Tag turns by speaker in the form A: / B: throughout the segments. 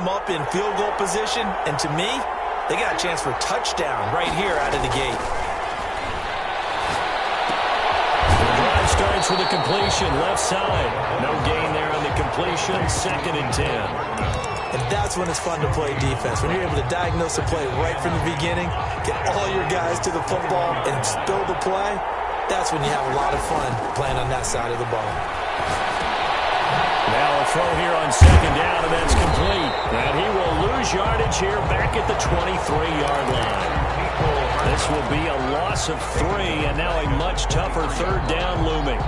A: them up in field goal position, and to me, they got a chance for a touchdown right here out of the gate.
B: The drive starts with a completion, left side. No gain there on the completion, 2nd and 10.
A: And that's when it's fun to play defense. When you're able to diagnose a play right from the beginning, get all your guys to the football, and spill the play, that's when you have a lot of fun playing on that side of the ball.
B: Now a throw here on 2nd down, and that's complete. And he will lose yardage here back at the 23-yard line. This will be a loss of 3, and now a much tougher 3rd down looming.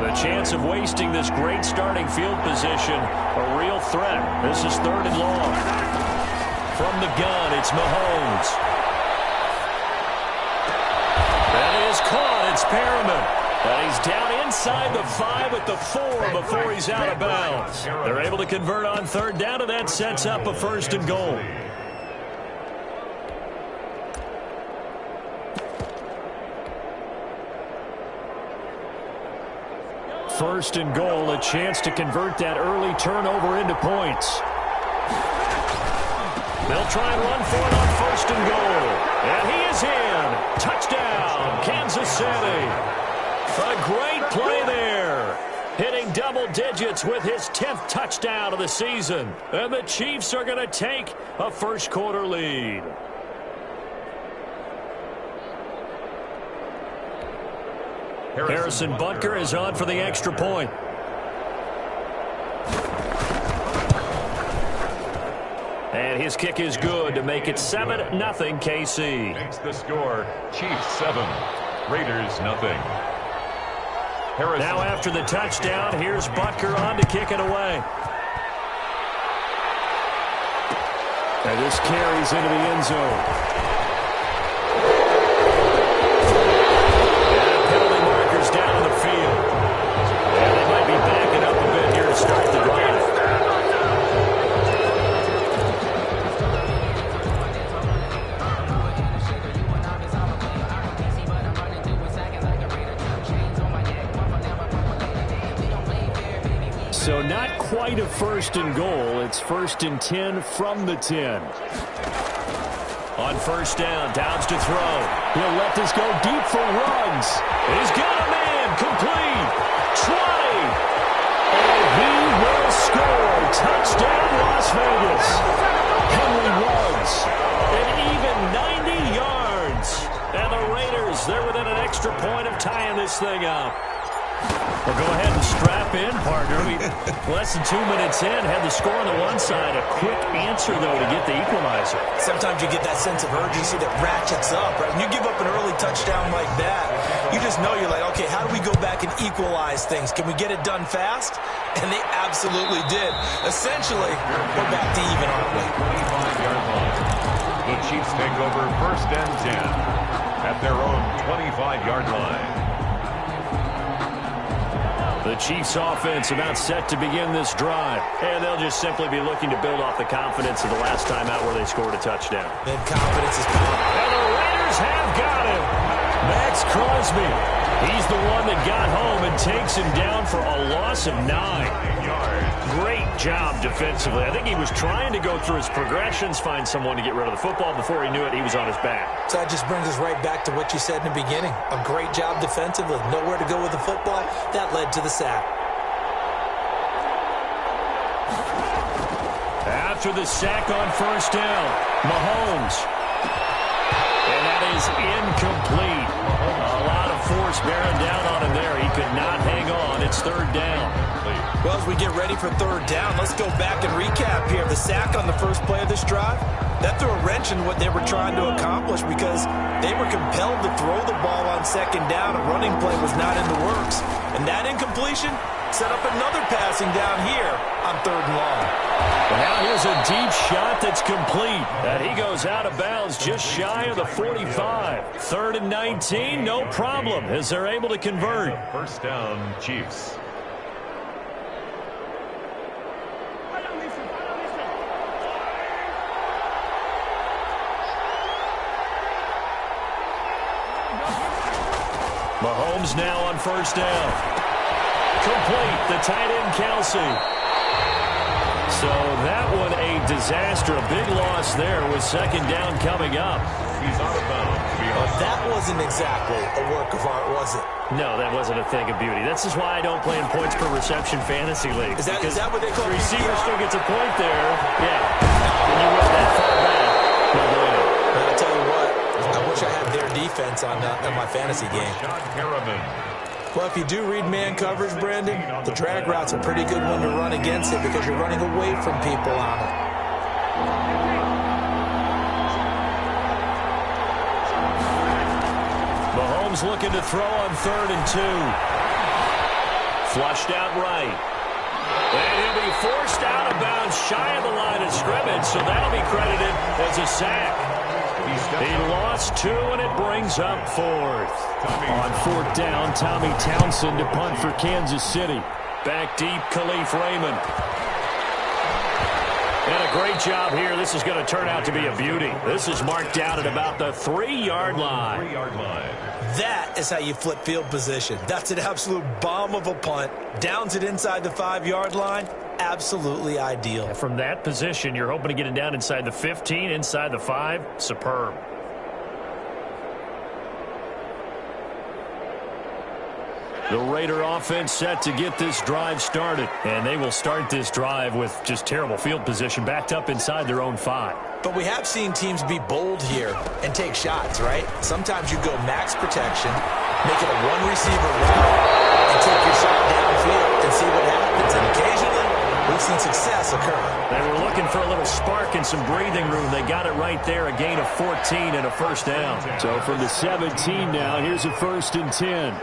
B: The chance of wasting this great starting field position, a real threat. This is 3rd and long. From the gun, it's Mahomes. That is caught. It's Perriman. And he's down inside the 5 at the 4 before he's out of bounds. They're able to convert on 3rd down, and that sets up a 1st and goal. First and goal, a chance to convert that early turnover into points. They'll try and run for it on 1st and goal. And he is in. Touchdown, Kansas City. A great play there. Hitting double digits with his 10th touchdown of the season. And the Chiefs are going to take a first-quarter lead. Harrison Butker is on for the extra point. And his kick is good to make it 7-0 KC.
C: Makes the score, Chiefs 7, Raiders 0.
B: Now after the touchdown, here's Butker on to kick it away. And this carries into the end zone. And penalty markers down the field. And they might be backing up a bit here to start the drive. So not quite a 1st and goal. It's 1st and 10 from the 10. On 1st down, Downs to throw. He'll let this go deep for Ruggs. He's got a man, complete. 20. And he will score. Touchdown, Las Vegas. Henry Ruggs. An even 90 yards. And the Raiders, they're within an extra point of tying this thing up. Well, go ahead and strap in, partner. Less than 2 minutes in, had the score on the one side. A quick answer, though, to get the equalizer.
A: Sometimes you get that sense of urgency that ratchets up, right? When you give up an early touchdown like that, you just know you're like, okay, how do we go back and equalize things? Can we get it done fast? And they absolutely did. Essentially, we're back to even, aren't we?
C: 25-yard line. The Chiefs take over 1st and 10 at their own 25-yard line.
B: The Chiefs offense about set to begin this drive. And they'll just simply be looking to build off the confidence of the last time out where they scored a touchdown.
A: And confidence is power.
B: And the Raiders have got him. Max Crosby. He's the one that got home and takes him down for a loss of 9 yards. Great job defensively. I think he was trying to go through his progressions, find someone to get rid of the football. Before he knew it, he was on his back.
A: So that just brings us right back to what you said in the beginning. A great job defensively. Nowhere to go with the football. That led to the sack.
B: After the sack on 1st down, Mahomes. And that is incomplete. A lot of force bearing down on him there. He could not hang on. It's 3rd down.
A: Well, as we get ready for 3rd down, let's go back and recap here. The sack on the first play of this drive, that threw a wrench in what they were trying to accomplish because they were compelled to throw the ball on 2nd down. A running play was not in the works. And that incompletion set up another passing down here on 3rd and long.
B: Well, now here's a deep shot that's complete. And he goes out of bounds just shy of the 45. 3rd and 19, no problem, as they're able to convert.
C: 1st down, Chiefs.
B: Mahomes Mahomes now on first down. Complete, the tight end Kelsey. So that one a disaster. A big loss there with second down coming up.
C: He's out of bounds.
A: That wasn't exactly a work of art, was it?
B: No, that wasn't a thing of beauty. This is why I don't play in points per reception fantasy league.
A: Is that what they call
B: the receiver
A: PPR?
B: still gets a point there. Yeah. When you run that far back, no bueno.
A: But I'll tell you what, I wish I had their defense on my fantasy game.
C: John Harriman.
A: Well, if you do read man coverage, Brandon, the drag route's a pretty good one to run against it because you're running away from people on it.
B: Mahomes looking to throw on 3rd and 2. Flushed out right. And he'll be forced out of bounds shy of the line of scrimmage, so that'll be credited as a sack. He lost 2, and it brings up 4th. On 4th down, Tommy Townsend to punt for Kansas City. Back deep, Khalif Raymond. And a great job here. This is going to turn out to be a beauty. This is marked out at about the 3-yard line.
C: 3-yard line.
A: That is how you flip field position. That's an absolute bomb of a punt. Downs it inside the 5-yard line. Absolutely ideal.
B: From that position, you're hoping to get it down inside the 15, inside the 5. Superb. The Raider offense set to get this drive started. And they will start this drive with just terrible field position, backed up inside their own 5.
A: But we have seen teams be bold here and take shots, right? Sometimes you go max protection, make it a one-receiver route, and take your shot downfield and see what happens. And occasionally, we've seen success occur.
B: They were looking for a little spark and some breathing room. They got it right there, a gain of 14 and a first down. So from the 17 now, here's a 1st and 10.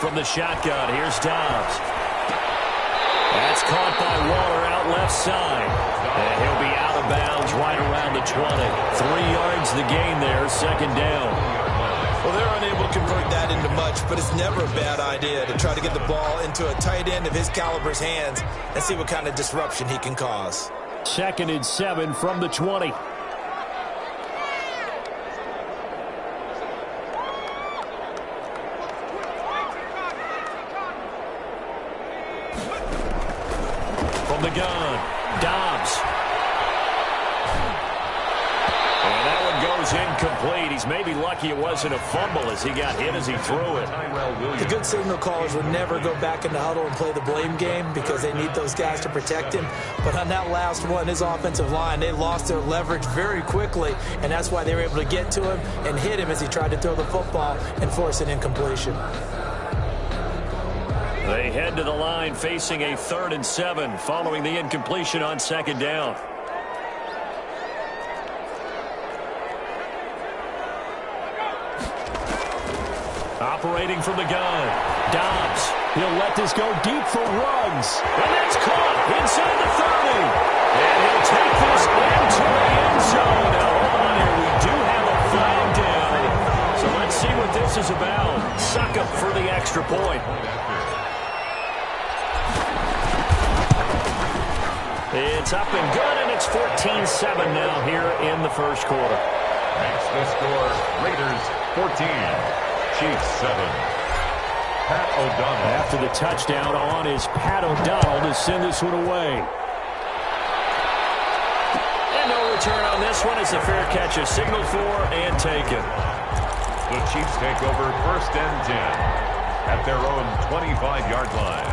B: From the shotgun, here's Dobbs. That's caught by Waller out left side. And he'll be out of bounds right around the 20. 3 yards the gain there, second down.
A: Well, they're unable to convert that into much, but it's never a bad idea to try to get the ball into a tight end of his caliber's hands and see what kind of disruption he can cause.
B: 2nd and 7 from the 20. The gun, Dobbs. And that one goes incomplete. He's maybe lucky it wasn't a fumble as he got hit as he threw it.
A: The good signal callers would never go back in the huddle and play the blame game because they need those guys to protect him. But on that last one, his offensive line, they lost their leverage very quickly, and that's why they were able to get to him and hit him as he tried to throw the football and force an incompletion.
B: They head to the line facing a 3rd and 7 following the incompletion on second down. Operating from the gun, Dobbs. He'll let this go deep for Ruggs. And that's caught inside the 30. And he'll take this into the end zone. Now, hold on here. We do have a flag down. So let's see what this is about. Suck up for the extra point. It's up and good, and it's 14-7 now here in the first quarter.
C: Makes the score Raiders 14, Chiefs 7. Pat O'Donnell.
B: After the touchdown on is Pat O'Donnell to send this one away. And no return on this one. It's a fair catch, a signal for and taken.
C: The Chiefs take over 1st and 10 at their own 25-yard line.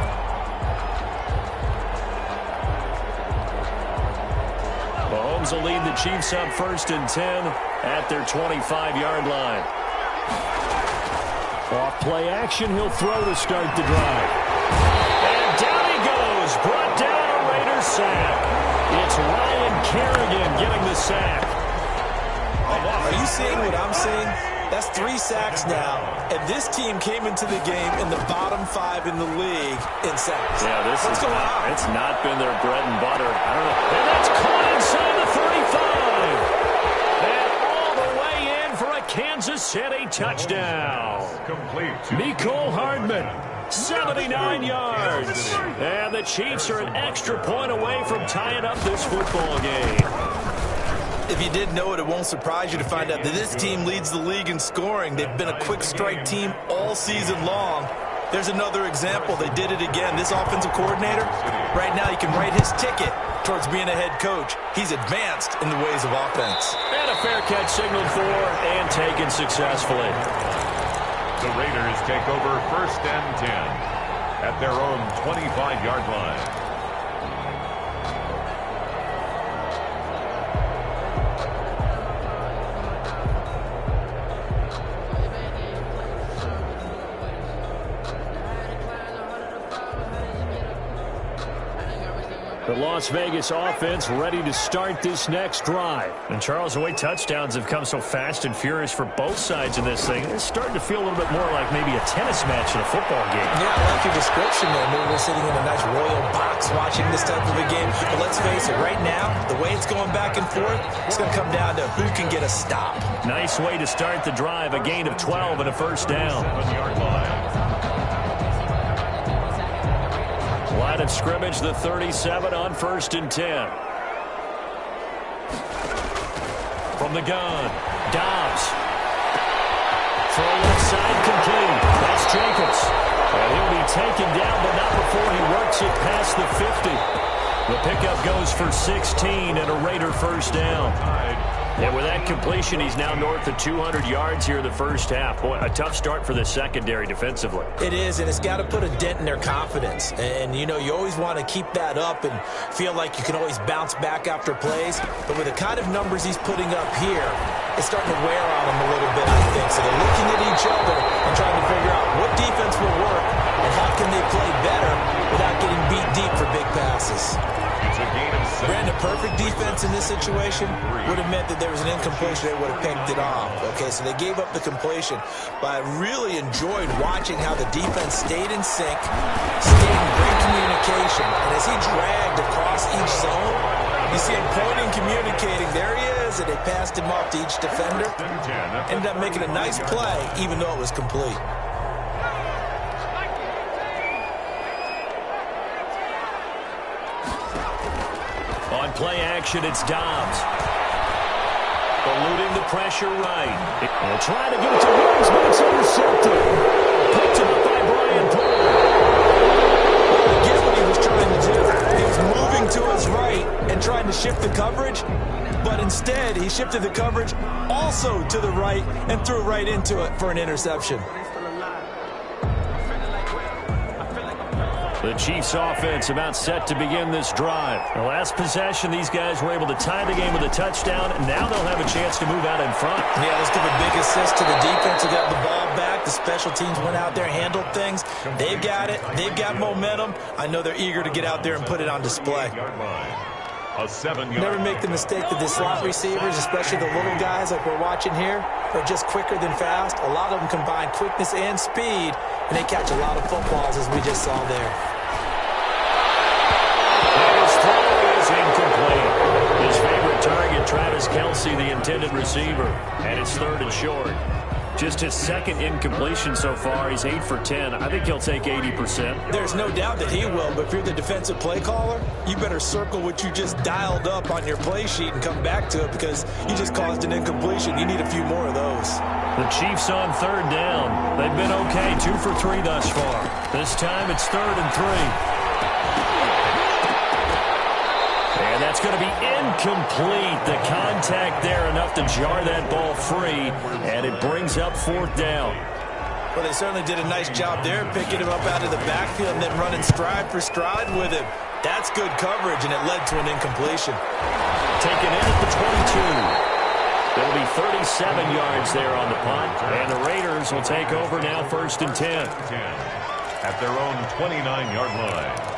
B: Mahomes will lead the Chiefs up 1st and 10 at their 25-yard line. Off play action, he'll throw to start the drive. And down he goes, brought down a Raiders sack. It's Ryan Kerrigan getting the sack.
A: Are you seeing what I'm seeing? That's 3 sacks now, and this team came into the game in the bottom 5 in the league in sacks.
B: Yeah,
A: What's going on?
B: It's not been their bread and butter. I don't know. And that's caught inside the 35. And all the way in for a Kansas City touchdown.
C: Complete.
B: Mecole Hardman, 79 yards. And the Chiefs are an extra point away from tying up this football game.
A: If you didn't know it, it won't surprise you to find out that this team leads the league in scoring. They've been a quick strike team all season long. There's another example. They did it again. This offensive coordinator, right now, he can write his ticket towards being a head coach. He's advanced in the ways of offense.
B: And a fair catch signaled for and taken successfully.
C: The Raiders take over 1st and 10 at their own 25-yard line.
B: The Las Vegas offense ready to start this next drive. And Charles, the way touchdowns have come so fast and furious for both sides in this thing, it's starting to feel a little bit more like maybe a tennis match in a football game.
A: Yeah, I like your description there. Maybe we're sitting in a nice royal box watching this type of a game. But let's face it, right now, the way it's going back and forth, it's going to come down to who can get a stop.
B: Nice way to start the drive, a gain of 12 and a first down.
C: 7-yard line.
B: Line of scrimmage, the 37 on 1st and 10. From the gun, Dobbs. Throw left side complete. That's Jacobs. And he'll be taken down, but not before he works it past the 50. The pickup goes for 16 and a Raider first down. And with that completion, he's now north of 200 yards here in the first half. Boy, a tough start for the secondary defensively.
A: It is, and it's got to put a dent in their confidence. And, you know, you always want to keep that up and feel like you can always bounce back after plays. But with the kind of numbers he's putting up here, it's starting to wear on them a little bit, I think. So they're looking at each other and trying to figure out what defense will work and how can they play better without getting beat deep for big passes. Brandon, perfect defense in this situation would have meant that there was an incompletion. They would have picked it off. Okay, so they gave up the completion. But I really enjoyed watching how the defense stayed in sync, stayed in great communication. And as he dragged across each zone, you see him pointing, communicating. There he is, and they passed him off to each defender. Ended up making a nice play, even though it was complete.
B: On play action, it's Dobbs. Eluding the pressure right. And trying to get it to Woods, but it's intercepted. Picked up by Brian Poole.
A: Again, what he was trying to do, he was moving to his right and trying to shift the coverage, but instead he shifted the coverage also to the right and threw right into it for an interception.
B: The Chiefs offense about set to begin this drive. The last possession, these guys were able to tie the game with a touchdown, and now they'll have a chance to move out in front.
A: Yeah, let's give a big assist to the defense who got the ball back. The special teams went out there, handled things. They've got it. They've got momentum. I know they're eager to get out there and put it on display. Never make the mistake that the slot receivers, especially the little guys like we're watching here, are just quicker than fast. A lot of them combine quickness and speed, and they catch a lot of footballs, as we just saw there.
B: His throw is incomplete. His favorite target, Travis Kelce, the intended receiver, and it's 3rd and short. Just his second incompletion so far. He's 8 for 10. I think he'll take 80%.
A: There's no doubt that he will, but if you're the defensive play caller, you better circle what you just dialed up on your play sheet and come back to it because you just caused an incompletion. You need a few more of those.
B: The Chiefs on 3rd down. They've been okay, 2 for 3 thus far. This time it's 3rd and 3. And that's going to be incomplete. The contact there enough to jar that ball free, and it brings up 4th down.
A: Well, they certainly did a nice job there, picking him up out of the backfield and then running stride for stride with him. That's good coverage, and it led to an incompletion.
B: Taken in at the 22. There'll be 37 yards there on the punt, and the Raiders will take over now 1st and 10.
C: At their own 29-yard line.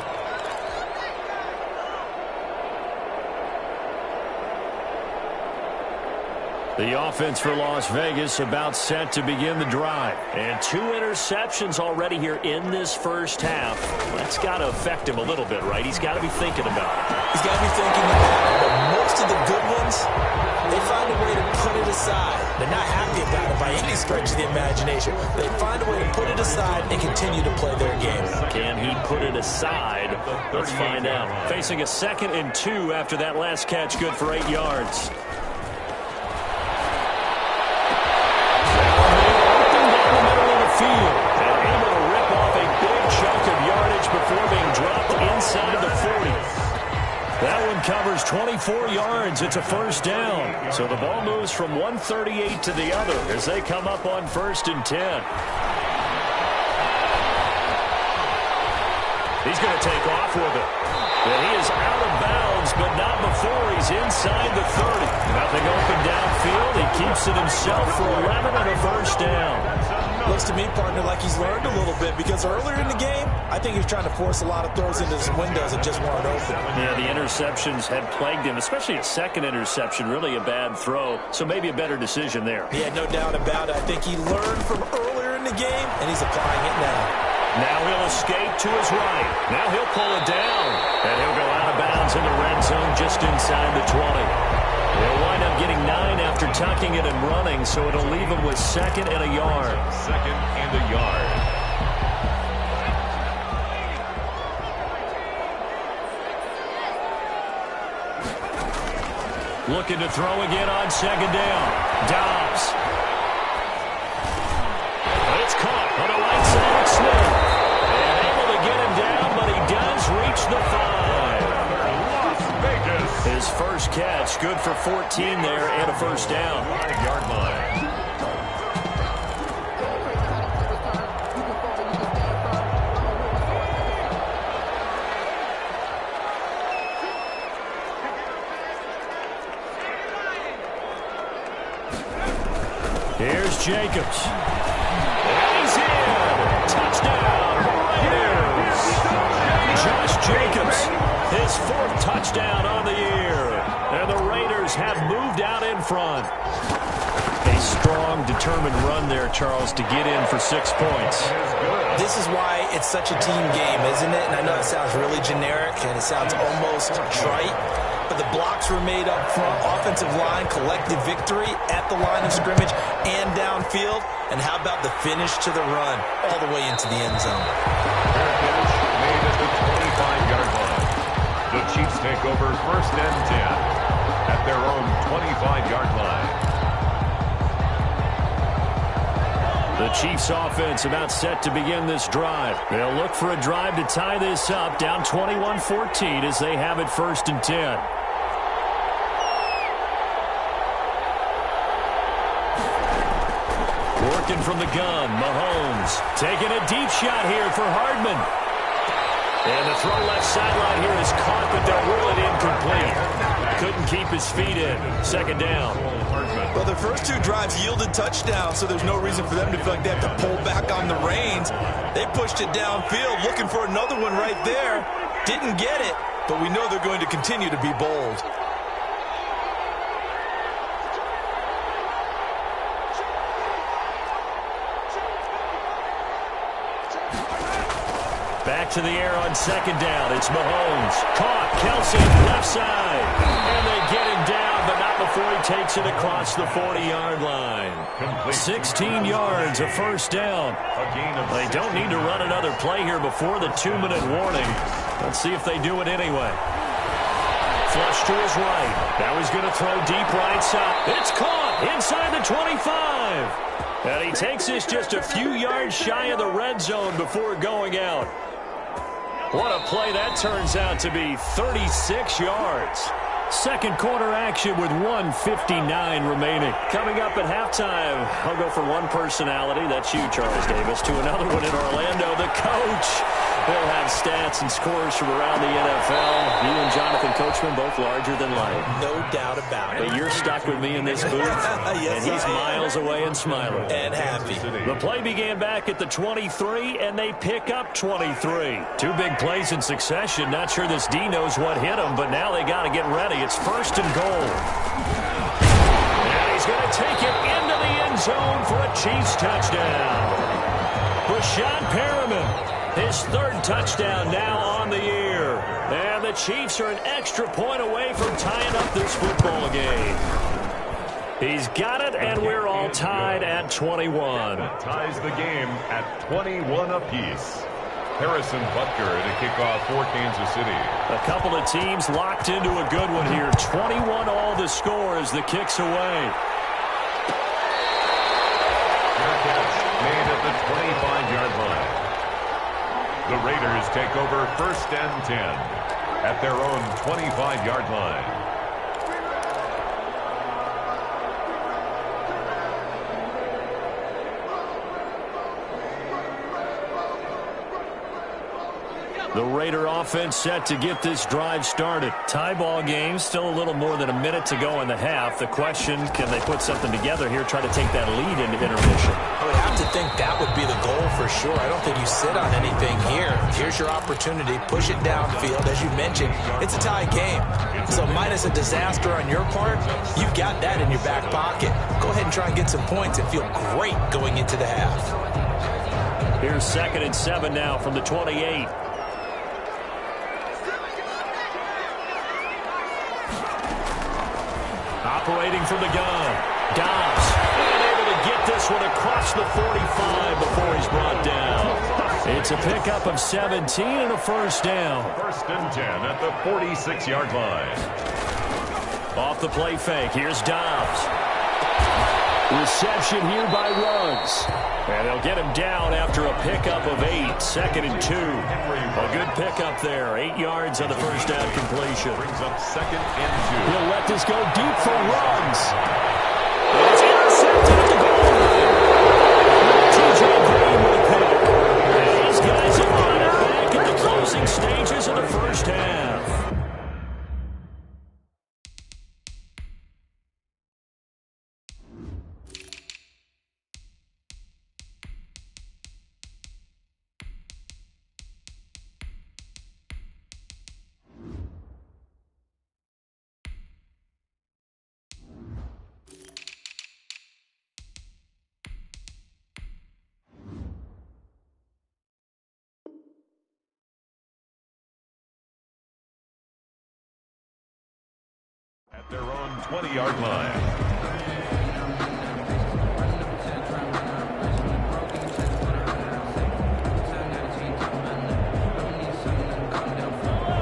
B: The offense for Las Vegas about set to begin the drive. And 2 interceptions already here in this first half. That's got to affect him a little bit, right? He's got to be thinking about it.
A: He's got to be thinking about it, but most of the good ones, they find a way to put it aside. They're not happy about it by any stretch of the imagination. They find a way to put it aside and continue to play their game.
B: Can he put it aside? Let's find out. Facing a 2nd and 2 after that last catch, good for 8 yards. and covers 24 yards. It's a first down. So the ball moves from 138 to the other as they come up on 1st and 10. He's going to take off with it. And he is out of bounds, but not before he's inside the 30. Nothing open downfield. He keeps it himself for 11 and a first down.
A: Looks to me, partner, like he's learned a little bit because earlier in the game, I think he was trying to force a lot of throws into some windows that just weren't open.
B: Yeah, the interceptions had plagued him, especially a second interception, really a bad throw. So maybe a better decision there.
A: Yeah, no doubt about it. I think he learned from earlier in the game, and he's applying it now.
B: Now he'll escape to his right. Now he'll pull it down. And he'll go out of bounds in the red zone just inside the 20. They'll wind up getting 9 after tucking it and running, so it'll leave him with 2nd and a yard.
C: 2nd and a yard.
B: Looking to throw again on 2nd down. Dobbs. It's caught on the right side of Smith. And able to get him down, but he does reach the 5.
C: Las Vegas.
B: His first catch, good for 14 there and a first down.
C: 5-yard line.
B: Here's Jacobs. And he's in. Touchdown, Raiders. Josh Jacobs, his 4th touchdown on the year. And the Raiders have moved out in front. A strong, determined run there, Charles, to get in for 6 points.
A: This is why it's such a team game, isn't it? And I know it sounds really generic and it sounds almost trite, but the blocks were made up front. Offensive line, collective victory at the line of scrimmage and downfield. And how about the finish to the run all the way into the end zone?
C: Fair catch made at the 25-yard line. The Chiefs take over 1st and 10 at their own 25-yard line.
B: The Chiefs offense about set to begin this drive. They'll look for a drive to tie this up, down 21-14 as they have it 1st and 10. Working from the gun, Mahomes taking a deep shot here for Hardman. And the throw left sideline here is caught, but they'll rule it incomplete. Couldn't keep his feet in. 2nd down.
A: Well, their first 2 drives yielded touchdowns, so there's no reason for them to feel like they have to pull back on the reins. They pushed it downfield, looking for another one right there. Didn't get it, but we know they're going to continue to be bold.
B: Back to the air on 2nd down. It's Mahomes. Caught. Kelsey, left side. And they get him down, but not before he takes it across the 40-yard line. 16 yards, a first down. They don't need to run another play here before the 2-minute warning. Let's see if they do it anyway. Flush to his right. Now he's going to throw deep right side. It's caught inside the 25. And he takes this just a few yards shy of the red zone before going out. What a play that turns out to be, 36 yards. Second quarter action with 1:59 remaining. Coming up at halftime, I'll go from one personality, that's you, Charles Davis, to another one in Orlando, the coach. He'll have stats and scores from around the NFL. You and Jonathan Coachman both larger than life.
A: No doubt about it.
B: But you're stuck with me in this booth,
A: yes,
B: and he's miles away and smiling.
A: And happy.
B: The play began back at the 23, and they pick up 23. 2 big plays in succession. Not sure this D knows what hit him, but now they got to get ready. It's 1st and goal. And he's going to take it into the end zone for a Chiefs touchdown. Rashad Perriman. His 3rd touchdown now on the year. And the Chiefs are an extra point away from tying up this football game. He's got it, and we're all tied at 21.
C: That ties the game at 21 apiece. Harrison Butker to kick off for Kansas City.
B: A couple of teams locked into a good one here. 21 all the score as the kick's away.
C: Fair catch made at the 25-yard line. The Raiders take over 1st and 10. at their own 25-yard line.
B: The Raider offense set to get this drive started. Tie ball game, still a little more than a minute to go in the half. The question, can they put something together here, try to take that lead into intermission?
A: I would have to think that would be the goal for sure. I don't think you sit on anything here. Here's your opportunity. Push it downfield. As you mentioned, it's a tie game. So minus a disaster on your part, you've got that in your back pocket. Go ahead and try and get some points and feel great going into the half.
B: Here's 2nd and 7 now from the 28. Operating from the gun. Dobbs able to get this one across the 45 before he's brought down. It's a pickup of 17 and a first down.
C: 1st and 10 at the 46-yard line.
B: Off the play fake. Here's Dobbs. Reception here by Ruggs. And they'll get him down after a pickup of 8. 2nd and 2. A good pickup there. 8 yards on the first down completion.
C: Brings up 2nd and 2.
B: He'll let this go deep for Ruggs. It's intercepted at the goal line. T.J. Green with a pick. And these guys have got it back in the closing stages of the first half.
C: At their own 20-yard line.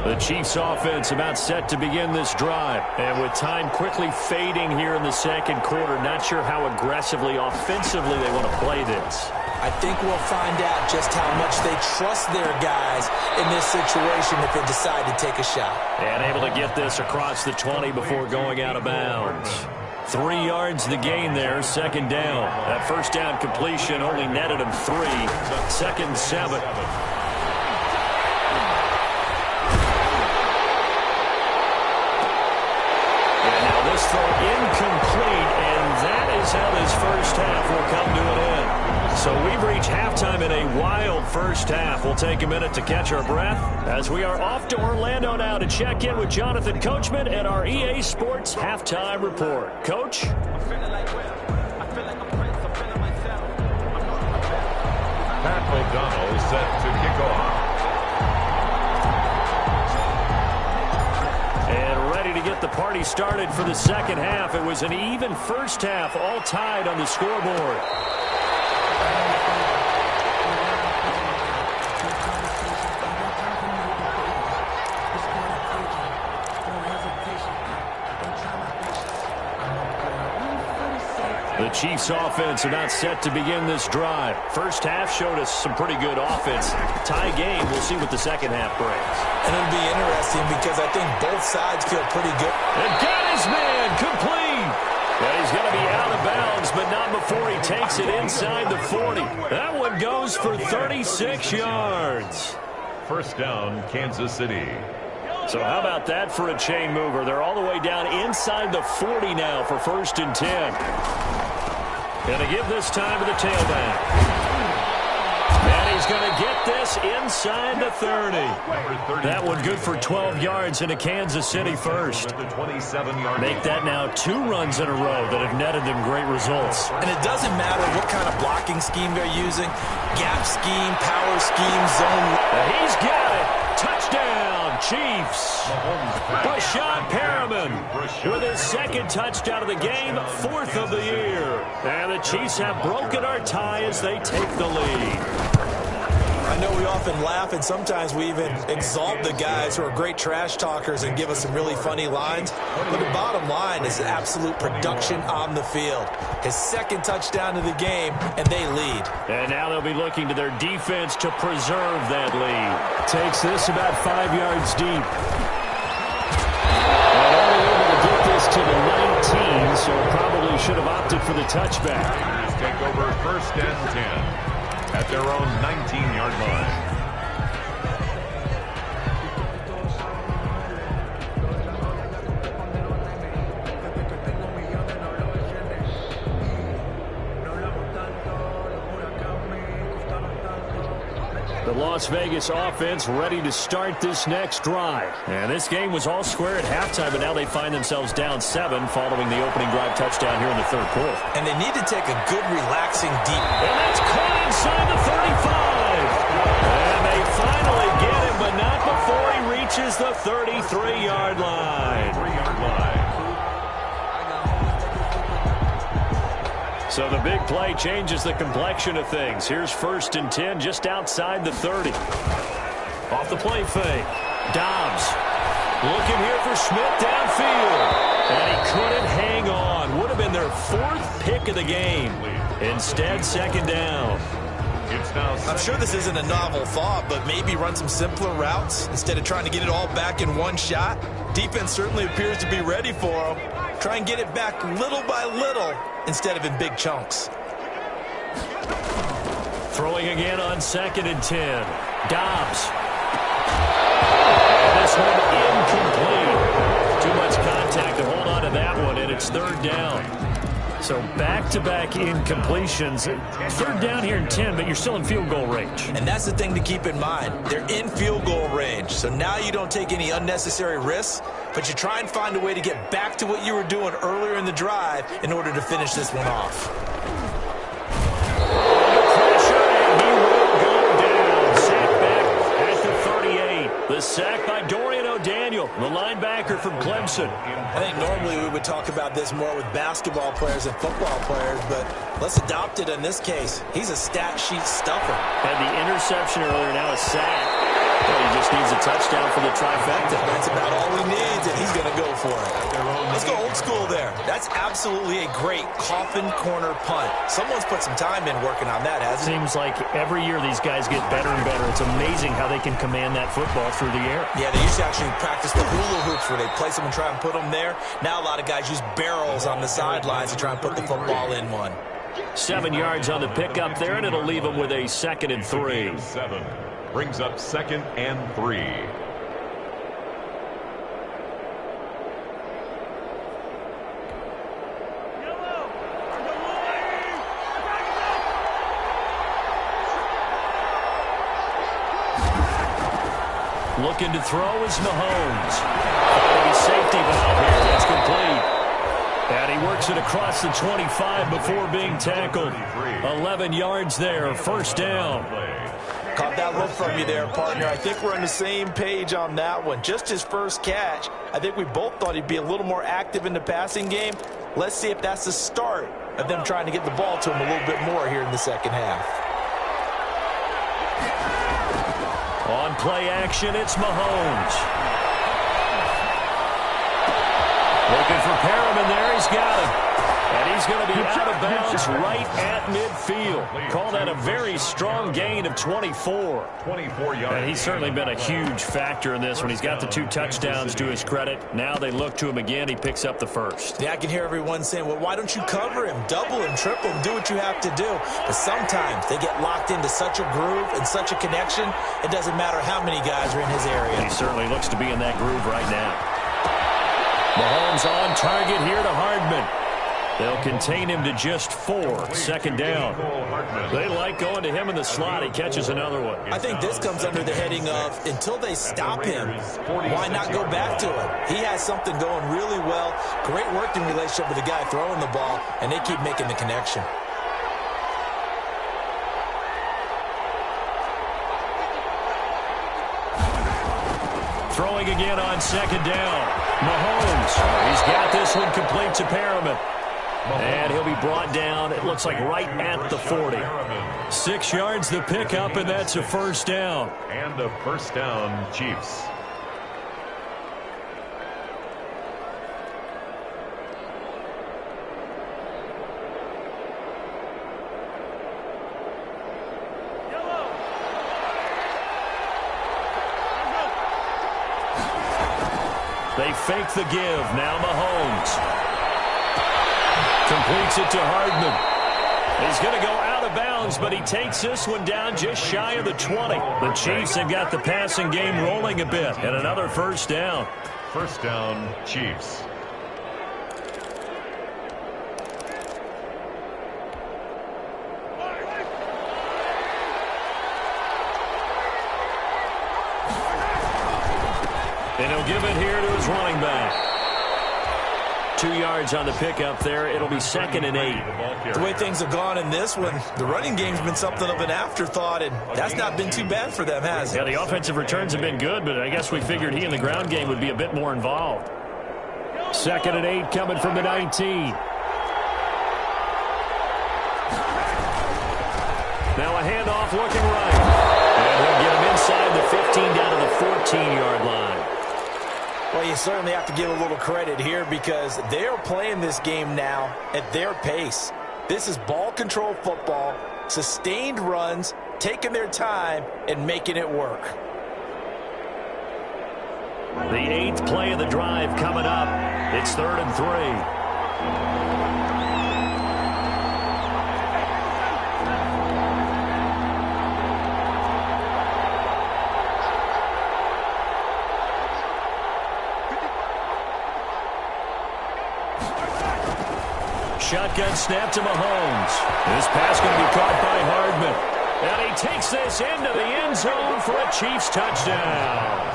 B: The Chiefs offense about set to begin this drive. And with time quickly fading here in the second quarter, not sure how aggressively, offensively they want to play this.
A: I think we'll find out just how much they trust their guys in this situation if they decide to take a shot.
B: And able to get this across the 20 before going out of bounds. 3 yards the gain there, 2nd down. That first down completion only netted him 3. 2nd and 7. And now this throw incomplete, and that is how this first half will come to an end. So we've reached halftime in a wild first half. We'll take a minute to catch our breath as we are off to Orlando now to check in with Jonathan Coachman and our EA Sports Halftime Report. Coach?
C: Pat O'Donnell set to kick off.
B: And ready to get the party started for the second half. It was an even first half, all tied on the scoreboard. The Chiefs offense about set to begin this drive. First half showed us some pretty good offense. Tie game, we'll see what the second half brings.
A: And it'll be interesting because I think both sides feel pretty good.
B: And got his man complete. And he's going to be out of bounds, but not before he takes it inside the 40. That one goes for 36 yards.
C: First down, Kansas City.
B: So how about that for a chain mover? They're all the way down inside the 40 now for 1st and 10. Going to give this time to the tailback. And he's going to get this inside the 30. That one good for 12 yards into Kansas City first. Make that now 2 runs in a row that have netted them great results.
A: And it doesn't matter what kind of blocking scheme they're using. Gap scheme, power scheme, zone.
B: And he's got it. Touchdown, Chiefs. Brashad Perriman with his 2nd touchdown of the game, 4th of the year. And the Chiefs have broken our tie as they take the lead.
A: I know we often laugh, and sometimes we even exalt the guys who are great trash talkers and give us some really funny lines. But the bottom line is absolute production on the field. His second touchdown of the game, and they lead.
B: And now they'll be looking to their defense to preserve that lead. Takes this about 5 yards deep. And only able to get this to the 19, so probably should have opted for the touchback.
C: Raiders take over 1st and 10 at their own 19-yard line.
B: The Las Vegas offense ready to start this next drive. And this game was all square at halftime, but now they find themselves down 7 following the opening drive touchdown here in the third quarter.
A: And they need to take a good, relaxing, deep.
B: And that's caught inside the 35. And they finally get him, but not before he reaches the 33-yard line.
C: 3-yard line.
B: So the big play changes the complexion of things. Here's 1st and 10 just outside the 30. Off the play fake. Dobbs looking here for Smith downfield. And he couldn't hang on. Would have been their 4th pick of the game. Instead, 2nd down.
A: I'm sure this isn't a novel thought, but maybe run some simpler routes instead of trying to get it all back in one shot. Defense certainly appears to be ready for him. Try and get it back little by little instead of in big chunks.
B: Throwing again on 2nd and 10. Dobbs. And this one incomplete. Too much contact to hold on to that one, and it's 3rd down. So back-to-back incompletions. 3rd down here in 10, but you're still in field goal range.
A: And that's the thing to keep in mind. They're in field goal range. So now you don't take any unnecessary risks, but you try and find a way to get back to what you were doing earlier in the drive in order to finish this one off.
B: The pressure, and he will go down. Sacked back at the 38. The sack by Dorian O'Daniel, the linebacker from Clemson.
A: I think normally we would talk about this more with basketball players and football players, but let's adopt it in this case. He's a stat sheet stuffer.
B: Had the interception earlier, now a sack. Well, he just needs a touchdown for the trifecta.
A: That's about all he needs, and he's going to go for it. Let's go old school there. That's absolutely a great coffin corner punt. Someone's put some time in working on that, hasn't it?
B: Seems like every year these guys get better and better. It's amazing how they can command that football through the air.
A: Yeah, they used to actually practice the hula hoops where they place them and try and put them there. Now a lot of guys use barrels on the sidelines to try and put the football in one.
B: 7 yards on the pickup there, and it'll leave them with a 2nd and 3.
C: 7 brings up 2nd and 3.
B: Looking to throw is Mahomes. Finding a safety valve here. That's complete. And he works it across the 25 before being tackled. 11 yards there. 1st down.
A: Caught that look from you there, partner. I think we're on the same page on that one. Just his first catch. I think we both thought he'd be a little more active in the passing game. Let's see if that's the start of them trying to get the ball to him a little bit more here in the second half.
B: On play action, it's Mahomes. Looking for Perriman there. He's got him. And he's going to be out of bounds right at midfield. Call that a very strong gain of 24.
C: 24 yards.
B: And he's certainly been a huge factor in this when he's got the 2 touchdowns to his credit. Now they look to him again. He picks up the 1st.
A: Yeah, I can hear everyone saying, well, why don't you cover him, double him, triple him, do what you have to do. But sometimes they get locked into such a groove and such a connection, it doesn't matter how many guys are in his area.
B: He certainly looks to be in that groove right now. Mahomes on target here to Hardman. They'll contain him to just 4. 2nd down. They like going to him in the slot. He catches another one.
A: I think this comes under the heading of, until they stop him, why not go back to him? He has something going really well. Great working relationship with the guy throwing the ball, and they keep making the connection.
B: Throwing again on 2nd down. Mahomes. He's got this one complete to Perriman. And he'll be brought down, it looks like right at the 40. 6 yards the pickup, and that's a first down.
C: And a first down, Chiefs.
B: They fake the give. Now Mahomes completes it to Hardman. He's going to go out of bounds, but he takes this one down just shy of the 20. The Chiefs have got the passing game rolling a bit, and another first down.
C: First down, Chiefs.
B: And he'll give it here to his running back. 2 yards on the pickup there. It'll be 2nd and 8.
A: The way things have gone in this one, the running game's been something of an afterthought, and that's not been too bad for them, has it?
B: Yeah, the offensive returns have been good, but I guess we figured he in the ground game would be a bit more involved. 2nd and 8 coming from the 19. Now a handoff looking right. And he'll get him inside the 15 down to the 14-yard line.
A: Well, you certainly have to give a little credit here because they are playing this game now at their pace. This is ball control football, sustained runs, taking their time, and making it work.
B: The 8th play of the drive coming up. It's 3rd and 3. Shotgun snap to Mahomes. This pass going to be caught by Hardman. And he takes this into the end zone for a Chiefs touchdown.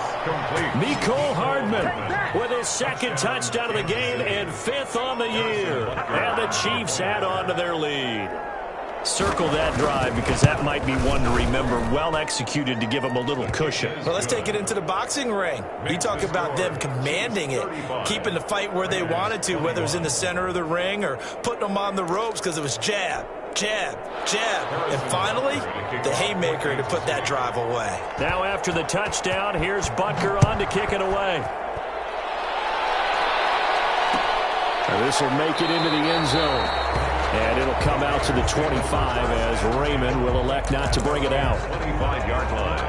B: Mecole Hardman with his 2nd touchdown of the game and 5th on the year. And the Chiefs add on to their lead. Circle that drive because that might be one to remember. Well executed to give them a little cushion.
A: Well, let's take it into the boxing ring. You talk about them commanding it, keeping the fight where they wanted to, whether it was in the center of the ring or putting them on the ropes because it was jab, jab, jab. And finally, the haymaker to put that drive away.
B: Now after the touchdown, here's Butker on to kick it away. And this will make it into the end zone. And it'll come out to the 25 as Raymond will elect not to bring it out.
C: 25-yard line.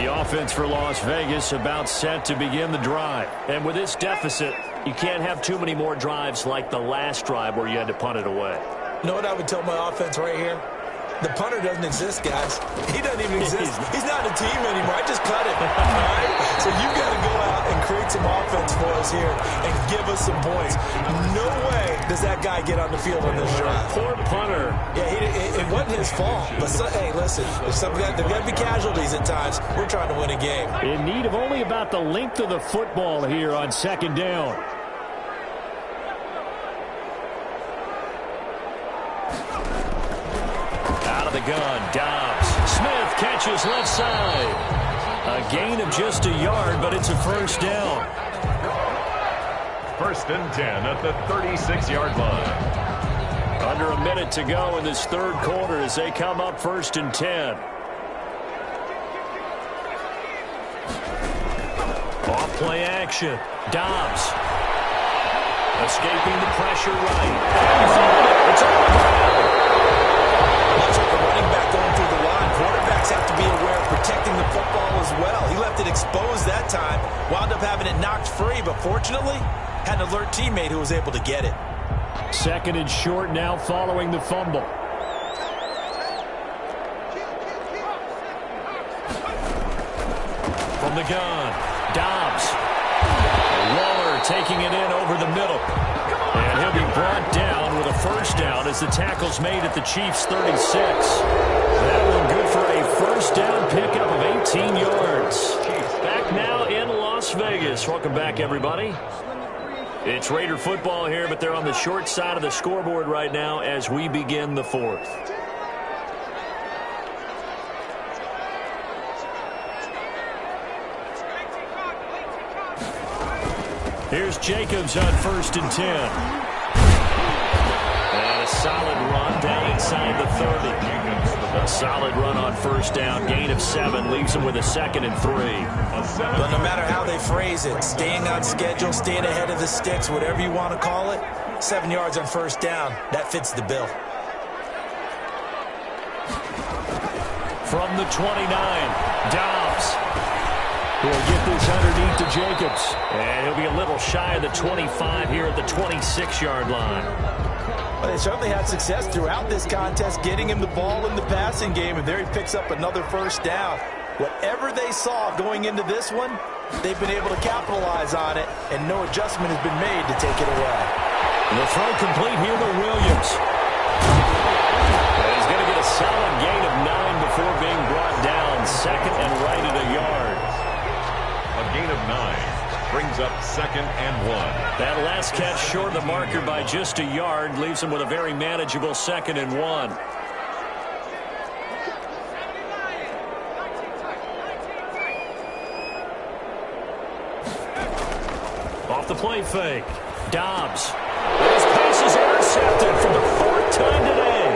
B: The offense for Las Vegas about set to begin the drive. And with this deficit, you can't have too many more drives like the last drive where you had to punt it away.
A: You know what I would tell my offense right here? The punter doesn't exist, guys. He doesn't even exist. He's not a team anymore. I just cut him. All right? So you've got to go out and create some offense for us here and give us some points. No way does that guy get on the field on this drive.
B: Poor punter.
A: Yeah, it wasn't his fault. But, hey, listen, there's got to be casualties at times. We're trying to win a game.
B: In need of only about the length of the football here on 2nd down. The gun, Dobbs. Smith catches left side. A gain of just a yard, but it's a first down.
C: 1st and 10 at the 36-yard line.
B: Under a minute to go in this 3rd quarter as they come up 1st and 10. Off play action. Dobbs. Escaping the pressure right. It's on the ground.
A: Much like a running back going through the line, quarterbacks have to be aware of protecting the football as well. He left it exposed that time, wound up having it knocked free, but fortunately, had an alert teammate who was able to get it.
B: 2nd and short now following the fumble. From the gun, Dobbs. Waller taking it in over the middle. And he'll be brought down with a first down as the tackle's made at the Chiefs' 36. That one good for a first down pickup of 18 yards. Back now in Las Vegas. Welcome back, everybody. It's Raider football here, but they're on the short side of the scoreboard right now as we begin the fourth. Here's Jacobs on 1st and 10. And a solid run to inside the 30. A solid run on 1st down. Gain of 7 leaves them with a 2nd and 3.
A: But no matter how they phrase it, staying on schedule, staying ahead of the sticks, whatever you want to call it, 7 yards on 1st down, that fits the bill.
B: From the 29, Dobbs. He'll get this underneath to Jacobs. And he'll be a little shy of the 25 here at the 26-yard line.
A: Well, they certainly had success throughout this contest, getting him the ball in the passing game, and there he picks up another 1st down. Whatever they saw going into this one, they've been able to capitalize on it, and no adjustment has been made to take it away.
B: And the throw complete here to Williams. And he's going to get a solid gain of 9 before being brought down. 2nd and right at a yard.
C: A gain of 9 brings up 2nd and 1.
B: That last catch short of the marker by just a yard leaves him with a very manageable 2nd and 1. Off the play fake. Dobbs. His pass is intercepted for the 4th time today.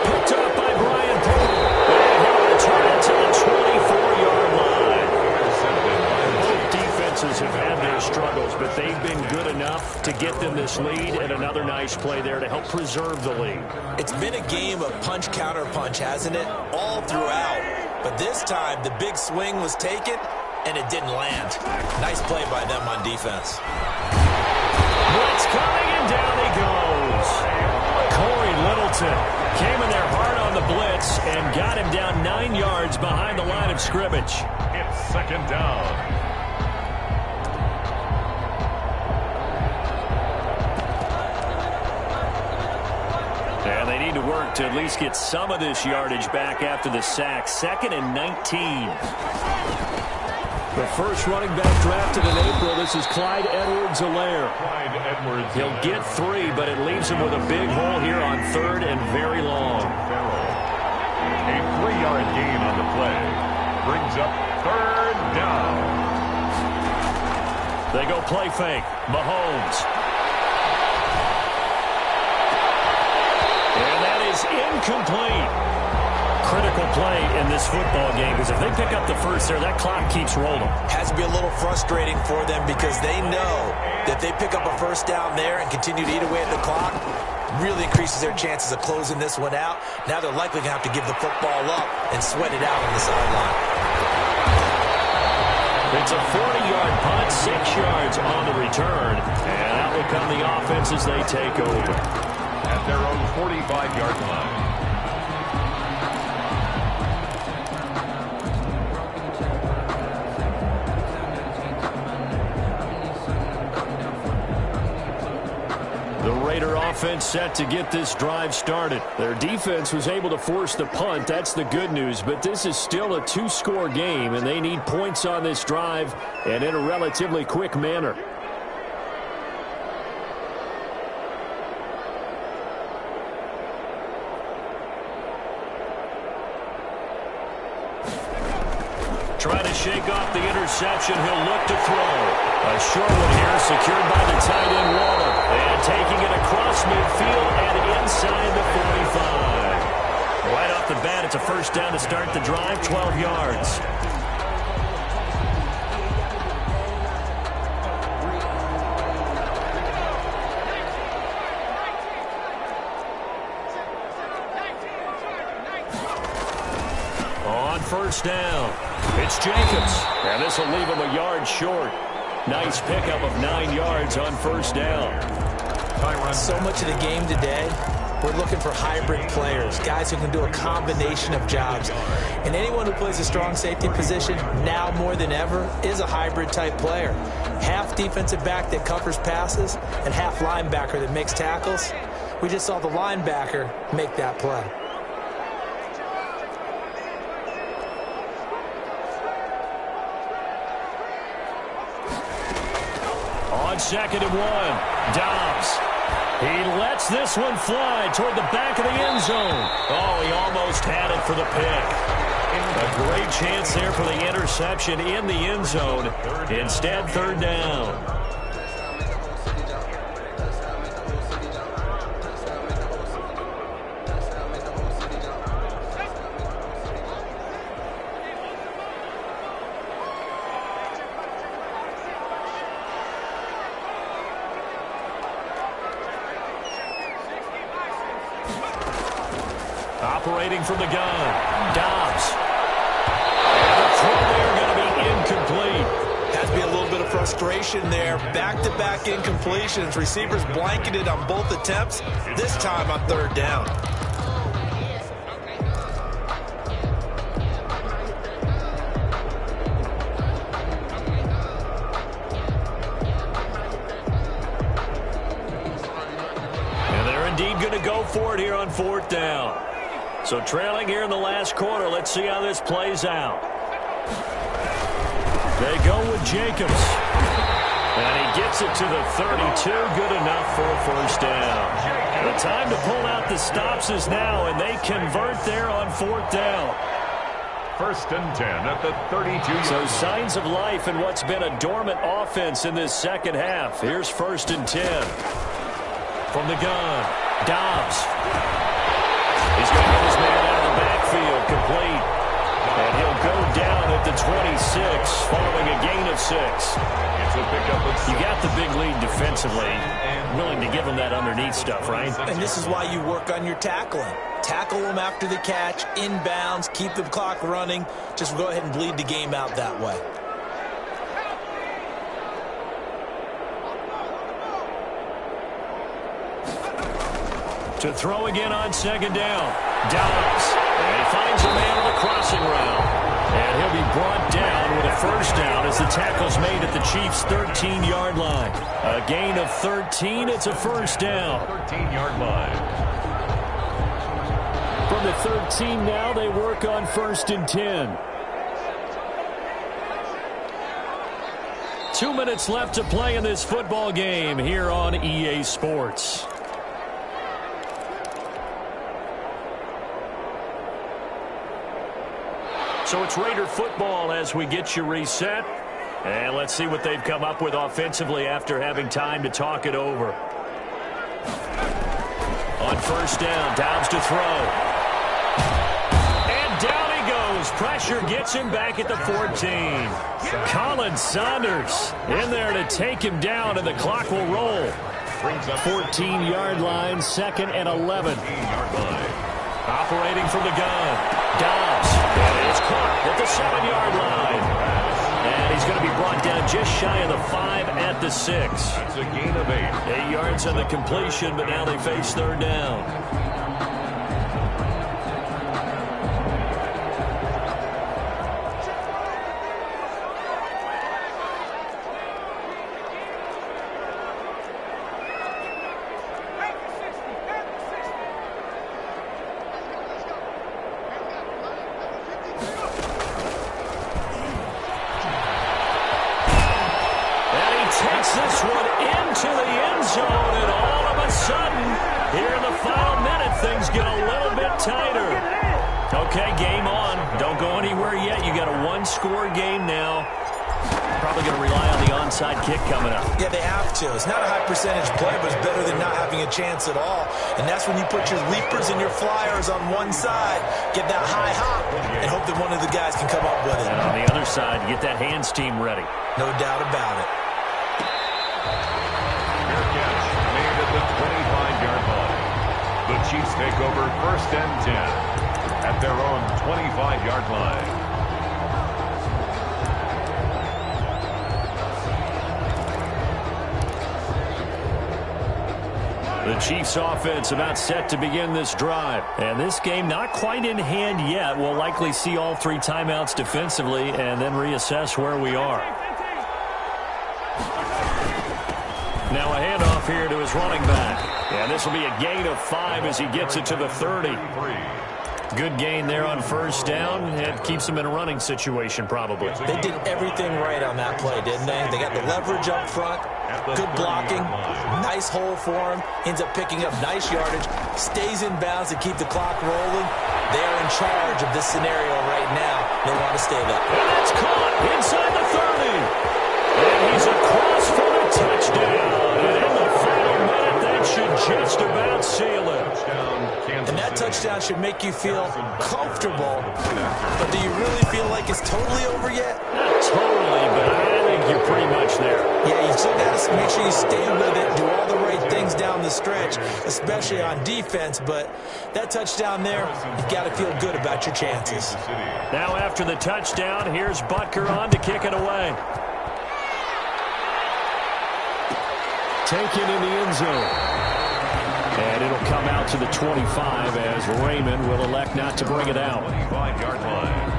B: Picked up by Brian Poole. And he'll return it to the 24-yard line. Both defenses have had their struggles, but they've been good enough to get them this lead, and another nice play there to help preserve the lead.
A: It's been a game of punch, counter punch, hasn't it? All throughout. But this time, the big swing was taken, and it didn't land. Nice play by them on defense.
B: Blitz coming, and down he goes. Corey Littleton came in there hard on the blitz and got him down 9 yards behind the line of scrimmage.
C: It's 2nd down.
B: And they need to work to at least get some of this yardage back after the sack. 2nd and 19. The first running back drafted in April. This is Clyde Edwards-Helaire. He'll get 3, but it leaves him with a big hole here on 3rd and very long.
C: A 3-yard gain on the play brings up 3rd down.
B: They go play fake. Mahomes. And that is incomplete. Critical play in this football game, because if they pick up the first there, that clock keeps rolling.
A: Has to be a little frustrating for them because they know that they pick up a 1st down there and continue to eat away at the clock, really increases their chances of closing this one out. Now they're likely going to have to give the football up and sweat it out on the sideline.
B: It's a 40-yard punt, 6 yards on the return, and out will come the offense as they take over.
C: At their own 45-yard line.
B: The Raider offense set to get this drive started. Their defense was able to force the punt. That's the good news. But this is still a 2-score game, and they need points on this drive and in a relatively quick manner. Trying to shake off the interception. He'll look to throw. A short one here, secured by the tight end Waller. And taking it across midfield and inside the 45. Right off the bat, it's a 1st down to start the drive, 12 yards. On 1st down, it's Jacobs. And this will leave him a yard short. Nice pickup of 9 yards on 1st down.
A: So much of the game today, we're looking for hybrid players, guys who can do a combination of jobs. And anyone who plays a strong safety position, now more than ever, is a hybrid type player. Half defensive back that covers passes and half linebacker that makes tackles. We just saw the linebacker make that play.
B: 2nd and 1. Dobbs. He lets this one fly toward the back of the end zone. Oh, he almost had it for the pick. A great chance there for the interception in the end zone. Instead, 3rd down. Operating from the gun, Dobbs. And the throw there going to be incomplete.
A: Has to be a little bit of frustration there. Back-to-back incompletions. Receivers blanketed on both attempts, this time on 3rd down.
B: And they're indeed going to go for it here on 4th down. So trailing here in the last quarter. Let's see how this plays out. They go with Jacobs. And he gets it to the 32. Good enough for a 1st down. The time to pull out the stops is now, and they convert there on 4th down.
C: 1st and 10 at the 32.
B: So signs of life in what's been a dormant offense in this second half. Here's 1st and 10. From the gun, Dobbs. He's going to get his man out of the backfield, complete. And he'll go down at the 26, following a gain of 6.
C: It's a pickup of 6.
B: You got the big lead defensively. Willing to give him that underneath stuff, right?
A: And this is why you work on your tackling. Tackle them after the catch, inbounds, keep the clock running. Just go ahead and bleed the game out that way.
B: To throw again on 2nd down. Dobbs. And he finds a man on the crossing route. And he'll be brought down with a 1st down as the tackle's made at the Chiefs' 13-yard line. A gain of 13. It's a 1st down.
C: 13-yard line.
B: From the 13 now, they work on 1st and 10. 2 minutes left to play in this football game here on EA Sports. So it's Raider football as we get you reset. And let's see what they've come up with offensively after having time to talk it over. On 1st down, Dobbs to throw. And down he goes. Pressure gets him back at the 14. Colin Saunders in there to take him down, and the clock will roll. 14-yard line, 2nd and 11. Operating from the gun, Dobbs. And it's caught at the 7-yard line. And he's going to be brought down just shy of the 5 at the 6.
C: That's a gain of 8.
B: 8 yards on the completion, but now they face 3rd down. Takes this one into the end zone, and all of a sudden, here in the final minute, things get a little bit tighter. Okay, game on. Don't go anywhere yet. You got a 1-score game now. Probably going to rely on the onside kick coming up.
A: Yeah, they have to. It's not a high percentage play, but it's better than not having a chance at all. And that's when you put your leapers and your flyers on one side, get that high hop, and hope that one of the guys can come up with it.
B: And on the other side, get that hands team ready.
A: No doubt about it.
C: The 25-yard line. The Chiefs take over 1st and 10 at their own 25-yard line.
B: The Chiefs offense about set to begin this drive. And this game not quite in hand yet. We'll likely see all 3 timeouts defensively and then reassess where we are. Now a handoff here to his running back. And this will be a gain of 5 as he gets it to the 30. Good gain there on first down. It keeps them in a running situation, probably.
A: They did everything right on that play, didn't they? They got the leverage up front, good blocking, nice hole for him, ends up picking up nice yardage, stays in bounds to keep the clock rolling. They're in charge of this scenario right now. They want to stay that way.
B: And that's caught inside the 30. And he's across for the touchdown. And in the final minute, that should just about seal it.
A: And that touchdown should make you feel comfortable. But do you really feel like it's totally over yet?
B: Not totally, but I think you're pretty much there.
A: Yeah, you still got to make sure you stay with it, do all the right things down the stretch, especially on defense. But that touchdown there, you've got to feel good about your chances.
B: Now after the touchdown, here's Butker on to kick it away. Taken in the end zone. And it'll come out to the 25 as Raymond will elect not to bring it out.
C: 25-yard line.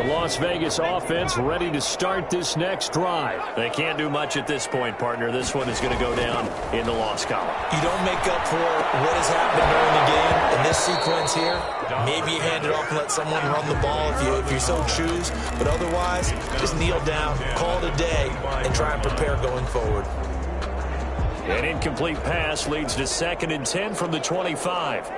B: Las Vegas offense ready to start this next drive. They can't do much at this point, partner. This one is going to go down in the loss column.
A: You don't make up for what has happened during the game in this sequence here. Maybe you hand it off and let someone run the ball if you so choose. But otherwise, just kneel down, call it a day, and try and prepare going forward.
B: An incomplete pass leads to 2nd and 10 from the 25.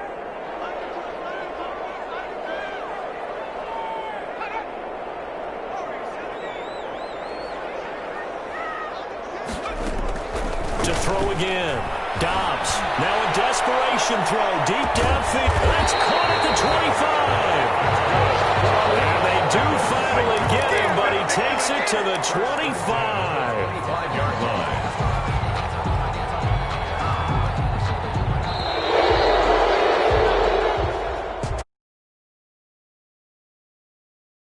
B: To throw again. Dobbs. Now a desperation throw. Deep downfield. That's caught at the 25. And they do finally get him, but he takes it to the 25.
C: 25-yard line.